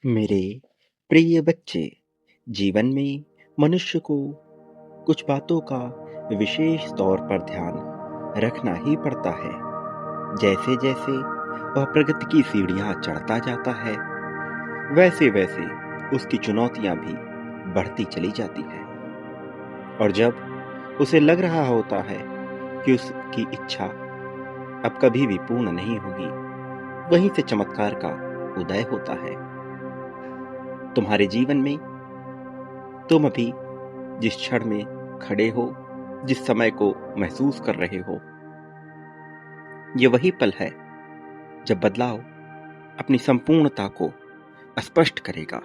मेरे प्रिय बच्चे, जीवन में मनुष्य को कुछ बातों का विशेष तौर पर ध्यान रखना ही पड़ता है। जैसे जैसे वह प्रगति की सीढ़ियां चढ़ता जाता है, वैसे वैसे उसकी चुनौतियां भी बढ़ती चली जाती है। और जब उसे लग रहा होता है कि उसकी इच्छा अब कभी भी पूर्ण नहीं होगी, वहीं से चमत्कार का उदय होता है। तुम्हारे जीवन में तुम अभी जिस क्षण में खड़े हो, जिस समय को महसूस कर रहे हो, ये वही पल है जब बदलाव अपनी संपूर्णता को स्पष्ट करेगा।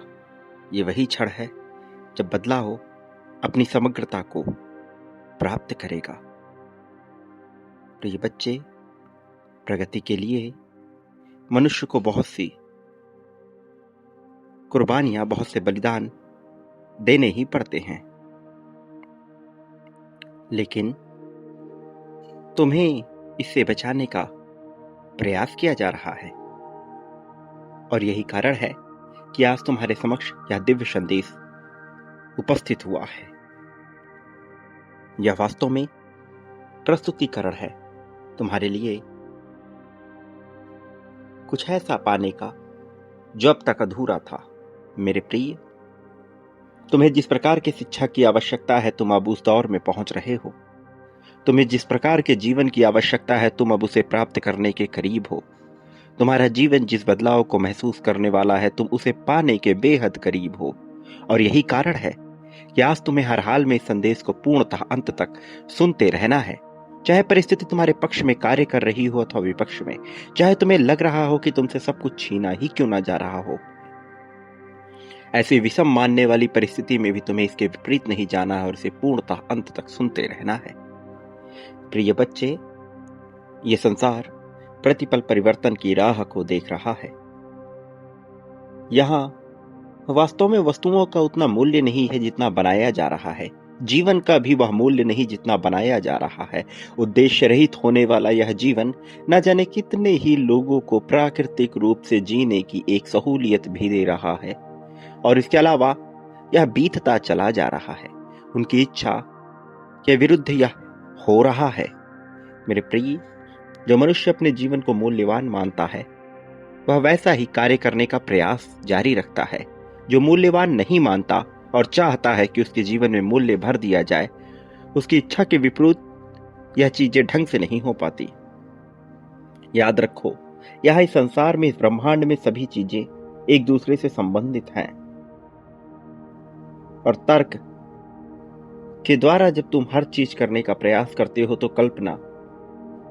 ये वही क्षण है जब बदलाव अपनी समग्रता को प्राप्त करेगा। तो ये बच्चे, प्रगति के लिए मनुष्य को बहुत सी कुर्बानियां, बहुत से बलिदान देने ही पड़ते हैं। लेकिन तुम्हें इससे बचाने का प्रयास किया जा रहा है, और यही कारण है कि आज तुम्हारे समक्ष यह दिव्य संदेश उपस्थित हुआ है। यह वास्तव में प्रस्तुतिकरण है तुम्हारे लिए कुछ ऐसा पाने का जो अब तक अधूरा था। मेरे प्रिय, तुम्हें जिस प्रकार की शिक्षा की आवश्यकता है, तुम अब उस दौर में पहुंच रहे हो। तुम्हें जिस प्रकार के जीवन की आवश्यकता है, तुम अब उसे प्राप्त करने के करीब हो। तुम्हारा जीवन जिस बदलाव को महसूस करने वाला है, तुम उसे पाने के बेहद करीब हो। और यही कारण है कि आज तुम्हें हर हाल में इस संदेश को पूर्णतः अंत तक सुनते रहना है। चाहे परिस्थिति तुम्हारे पक्ष में कार्य कर रही हो अथवा विपक्ष में, चाहे तुम्हें लग रहा हो कि तुमसे सब कुछ छीना ही क्यों ना जा रहा हो, ऐसी विषम मानने वाली परिस्थिति में भी तुम्हें इसके विपरीत नहीं जाना है और इसे पूर्णतः अंत तक सुनते रहना है। प्रिय बच्चे, ये संसार प्रतिपल परिवर्तन की राह को देख रहा है। यहां वास्तव में वस्तुओं का उतना मूल्य नहीं है जितना बनाया जा रहा है। जीवन का भी वह मूल्य नहीं जितना बनाया जा रहा है। उद्देश्य रहित होने वाला यह जीवन न जाने कितने ही लोगों को प्राकृतिक रूप से जीने की एक सहूलियत भी दे रहा है, और इसके अलावा यह बीतता चला जा रहा है। उनकी इच्छा के विरुद्ध यह हो रहा है। मेरे प्रिय, जो मनुष्य अपने जीवन को मूल्यवान मानता है, वह वैसा ही कार्य करने का प्रयास जारी रखता है। जो मूल्यवान नहीं मानता और चाहता है कि उसके जीवन में मूल्य भर दिया जाए, उसकी इच्छा के विपरीत यह चीजें ढंग से नहीं हो पाती। याद रखो, यह इस संसार में, इस ब्रह्मांड में सभी चीजें एक दूसरे से संबंधित हैं, और तर्क के द्वारा जब तुम हर चीज करने का प्रयास करते हो तो कल्पना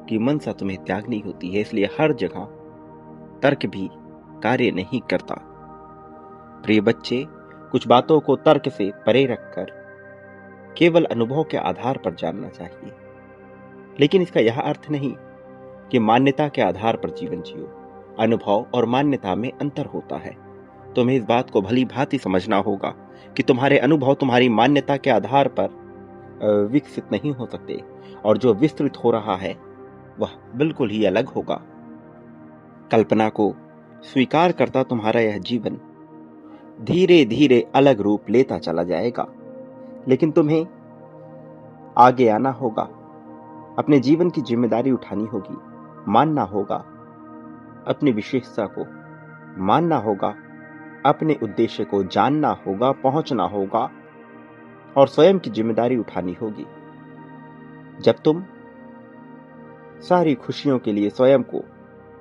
की मनसा तुम्हें त्यागनी होती है। इसलिए हर जगह तर्क भी कार्य नहीं करता। प्रिय बच्चे, कुछ बातों को तर्क से परे रखकर केवल अनुभव के आधार पर जानना चाहिए। लेकिन इसका यह अर्थ नहीं कि मान्यता के आधार पर जीवन जियो। अनुभव और मान्यता में अंतर होता है। तुम्हें इस बात को भली भांति समझना होगा कि तुम्हारे अनुभव तुम्हारी मान्यता के आधार पर विकसित नहीं हो सकते, और जो विस्तृत हो रहा है वह बिल्कुल ही अलग होगा। कल्पना को स्वीकार करता तुम्हारा यह जीवन धीरे धीरे अलग रूप लेता चला जाएगा। लेकिन तुम्हें आगे आना होगा, अपने जीवन की जिम्मेदारी उठानी होगी, मानना होगा अपनी विशेषता को, मानना होगा अपने उद्देश्य को, जानना होगा, पहुंचना होगा, और स्वयं की जिम्मेदारी उठानी होगी। जब तुम सारी खुशियों के लिए स्वयं को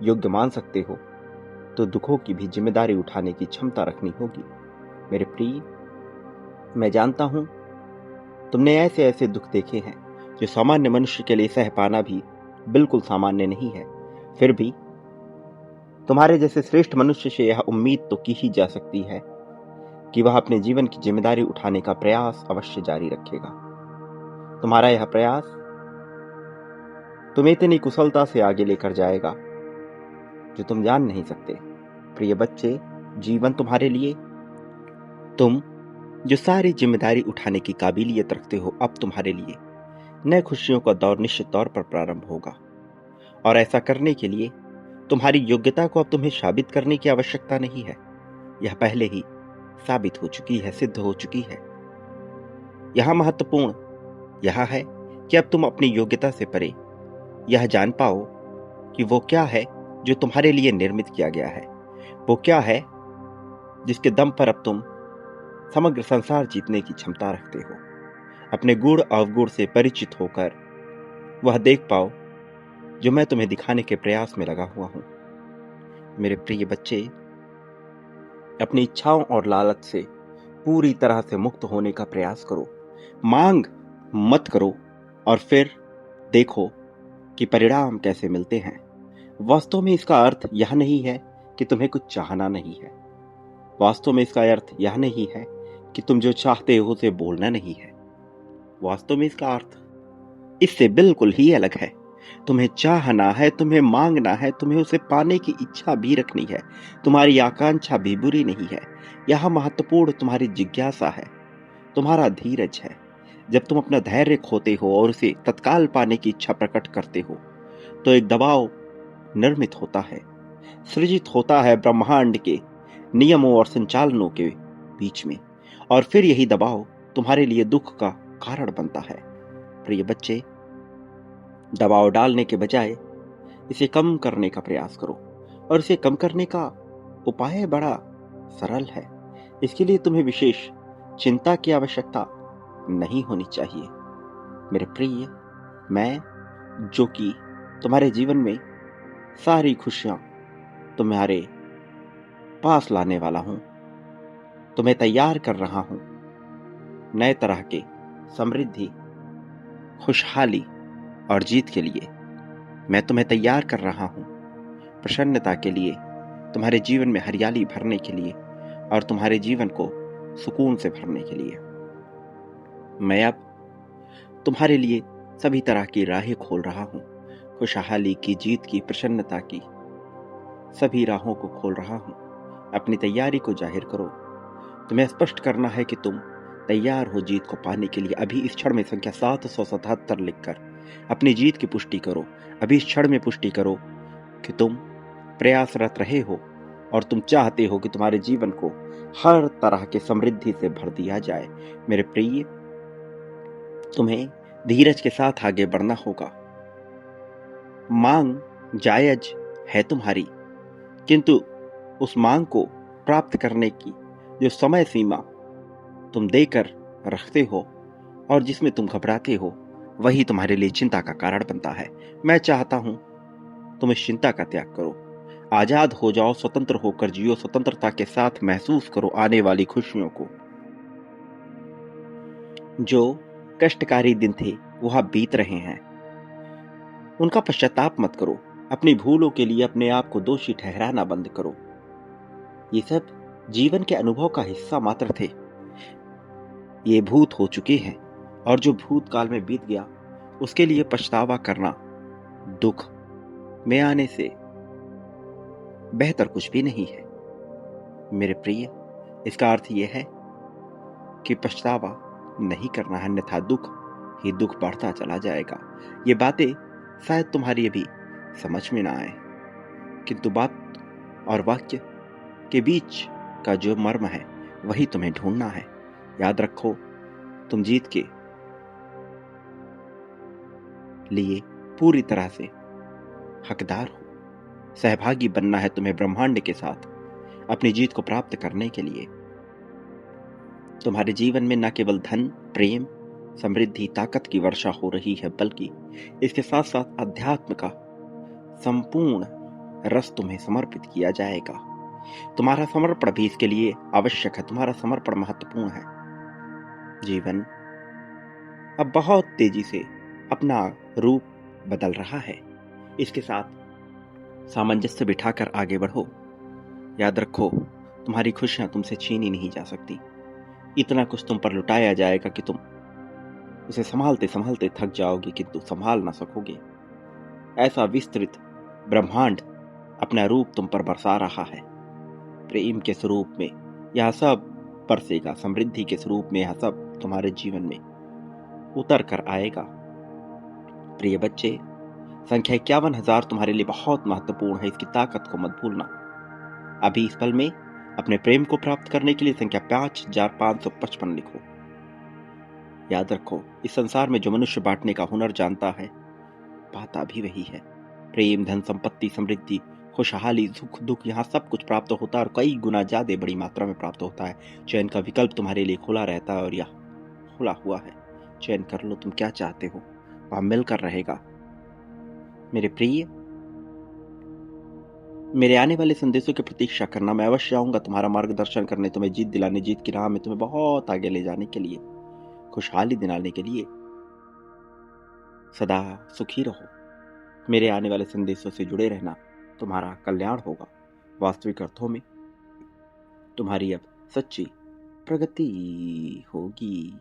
योग्य मान सकते हो, तो दुखों की भी जिम्मेदारी उठाने की क्षमता रखनी होगी। मेरे प्रिय, मैं जानता हूं तुमने ऐसे ऐसे दुख देखे हैं जो सामान्य मनुष्य के लिए सह पाना भी बिल्कुल सामान्य नहीं है। फिर भी तुम्हारे जैसे श्रेष्ठ मनुष्य से यह उम्मीद तो की ही जा सकती है कि वह अपने जीवन की जिम्मेदारी उठाने का प्रयास अवश्य जारी रखेगा। तुम्हारा यह प्रयास तुम्हें इतनी कुशलता से आगे लेकर जाएगा जो तुम जान नहीं सकते। प्रिय बच्चे, जीवन तुम्हारे लिए, तुम जो सारी जिम्मेदारी उठाने की काबिलियत रखते हो, अब तुम्हारे लिए नए खुशियों का दौर निश्चित तौर पर प्रारंभ होगा। और ऐसा करने के लिए तुम्हारी योग्यता को अब तुम्हें साबित करने की आवश्यकता नहीं है। यह पहले ही साबित हो चुकी है, सिद्ध हो चुकी है। यहां महत्वपूर्ण यह है कि अब तुम अपनी योग्यता से परे यह जान पाओ कि वो क्या है जो तुम्हारे लिए निर्मित किया गया है। वो क्या है जिसके दम पर अब तुम समग्र संसार जीतने की क्षमता रखते हो। अपने गुण अवगुण से परिचित होकर वह देख पाओ जो मैं तुम्हें दिखाने के प्रयास में लगा हुआ हूं। मेरे प्रिय बच्चे, अपनी इच्छाओं और लालच से पूरी तरह से मुक्त होने का प्रयास करो। मांग मत करो और फिर देखो कि परिणाम कैसे मिलते हैं। वास्तव में इसका अर्थ यह नहीं है कि तुम्हें कुछ चाहना नहीं है। वास्तव में इसका अर्थ यह नहीं है कि तुम जो चाहते हो उसे बोलना नहीं है। वास्तव में इसका अर्थ इससे बिल्कुल ही अलग है। तुम्हें चाहना है, तुम्हें मांगना है, तुम्हें उसे पाने की इच्छा भी रखनी है। तुम्हारी आकांक्षा भी बुरी नहीं है। यह महत्वपूर्ण तुम्हारी जिज्ञासा है, तुम्हारा धीरज है। जब तुम अपना धैर्य खोते हो और उसे तत्काल पाने की इच्छा प्रकट करते हो तो एक दबाव निर्मित होता है, सृजित होता है ब्रह्मांड के नियमों और संचालनों के बीच में, और फिर यही दबाव तुम्हारे लिए दुख का कारण बनता है। प्रिय बच्चे, दबाव डालने के बजाय इसे कम करने का प्रयास करो, और इसे कम करने का उपाय बड़ा सरल है। इसके लिए तुम्हें विशेष चिंता की आवश्यकता नहीं होनी चाहिए। मेरे प्रिय, मैं जो कि तुम्हारे जीवन में सारी खुशियां तुम्हारे पास लाने वाला हूं, तुम्हें तैयार कर रहा हूं नए तरह के समृद्धि, खुशहाली और जीत के लिए। मैं तुम्हें तैयार कर रहा हूं प्रसन्नता के लिए, तुम्हारे जीवन में हरियाली भरने के लिए और तुम्हारे जीवन को सुकून से भरने के लिए। मैं अब तुम्हारे लिए सभी तरह की राहें खोल रहा हूं, खुशहाली की, जीत की, प्रसन्नता की सभी राहों को खोल रहा हूं। अपनी तैयारी को जाहिर करो। तुम्हें स्पष्ट करना है कि तुम तैयार हो जीत को पाने के लिए। अभी इस क्षण में संख्या 777 लिखकर अपनी जीत की पुष्टि करो। अभी इस क्षण में पुष्टि करो कि तुम प्रयासरत रहे हो और तुम चाहते हो कि तुम्हारे जीवन को हर तरह के समृद्धि से भर दिया जाए। मेरे प्रिय, तुम्हें धीरज के साथ आगे बढ़ना होगा। मांग जायज है तुम्हारी, किंतु उस मांग को प्राप्त करने की जो समय सीमा तुम देकर रखते हो और जिसमें तुम घबराते हो, वही तुम्हारे लिए चिंता का कारण बनता है। मैं चाहता हूं तुम इस चिंता का त्याग करो, आजाद हो जाओ, स्वतंत्र होकर जियो, स्वतंत्रता के साथ महसूस करो आने वाली खुशियों को। जो कष्टकारी दिन थे वह बीत रहे हैं, उनका पश्चाताप मत करो। अपनी भूलों के लिए अपने आप को दोषी ठहराना बंद करो। ये सब जीवन के अनुभव का हिस्सा मात्र थे। ये भूत हो चुके हैं, और जो भूतकाल में बीत गया उसके लिए पछतावा करना दुख में आने से बेहतर कुछ भी नहीं है। मेरे प्रिय, इसका अर्थ यह है कि पछतावा नहीं करना है, अन्यथा दुख ही दुख बढ़ता चला जाएगा। ये बातें शायद तुम्हारी अभी समझ में ना आए, किंतु बात और वाक्य के बीच का जो मर्म है वही तुम्हें ढूंढना है। याद रखो, तुम जीत के लिए पूरी तरह से हकदार हो। सहभागी बनना है तुम्हें ब्रह्मांड के साथ अपनी जीत को प्राप्त करने के लिए। तुम्हारे जीवन में न केवल धन, प्रेम, समृद्धि, ताकत की वर्षा हो रही है, बल्कि इसके साथ साथ अध्यात्म का संपूर्ण रस तुम्हें समर्पित किया जाएगा। तुम्हारा समर्पण भी इसके लिए आवश्यक है। तुम्हारा समर्पण महत्वपूर्ण है। जीवन अब बहुत तेजी से अपना रूप बदल रहा है। इसके साथ सामंजस्य बिठाकर आगे बढ़ो। याद रखो, तुम्हारी खुशियां तुमसे छीनी नहीं जा सकती। इतना कुछ तुम पर लुटाया जाएगा कि तुम उसे संभालते संभालते थक जाओगे, किंतु संभाल ना सकोगे। ऐसा विस्तृत ब्रह्मांड अपना रूप तुम पर बरसा रहा है। प्रेम के स्वरूप में यह सब बरसेगा, समृद्धि के स्वरूप में यह सब तुम्हारे जीवन में उतर कर आएगा। प्रिय बच्चे, संख्या 51,000 तुम्हारे लिए बहुत महत्वपूर्ण है। इसकी ताकत को मत भूलना। अभी इस पल में अपने प्रेम को प्राप्त करने के लिए संख्या 5555 लिखो। याद रखो, इस संसार में जो मनुष्य बांटने का हुनर जानता है, पाता भी वही है। प्रेम, धन, संपत्ति, समृद्धि, खुशहाली, सुख, दुख, यहाँ सब कुछ प्राप्त होता है और कई गुना ज्यादा बड़ी मात्रा में प्राप्त होता है। चयन का विकल्प तुम्हारे लिए खुला रहता है और यह खुला हुआ है। चयन कर लो, तुम क्या चाहते हो, वह मिलकर रहेगा। मेरे प्रिय, मेरे आने वाले संदेशों की प्रतीक्षा करना। मैं अवश्य आऊंगा तुम्हारा मार्गदर्शन करने, तुम्हें जीत दिलाने, जीत की राह में तुम्हें बहुत आगे ले जाने के लिए, खुशहाली दिलाने के लिए। सदा सुखी रहो। मेरे आने वाले संदेशों से जुड़े रहना, तुम्हारा कल्याण होगा। वास्तविक अर्थों में तुम्हारी अब सच्ची प्रगति होगी।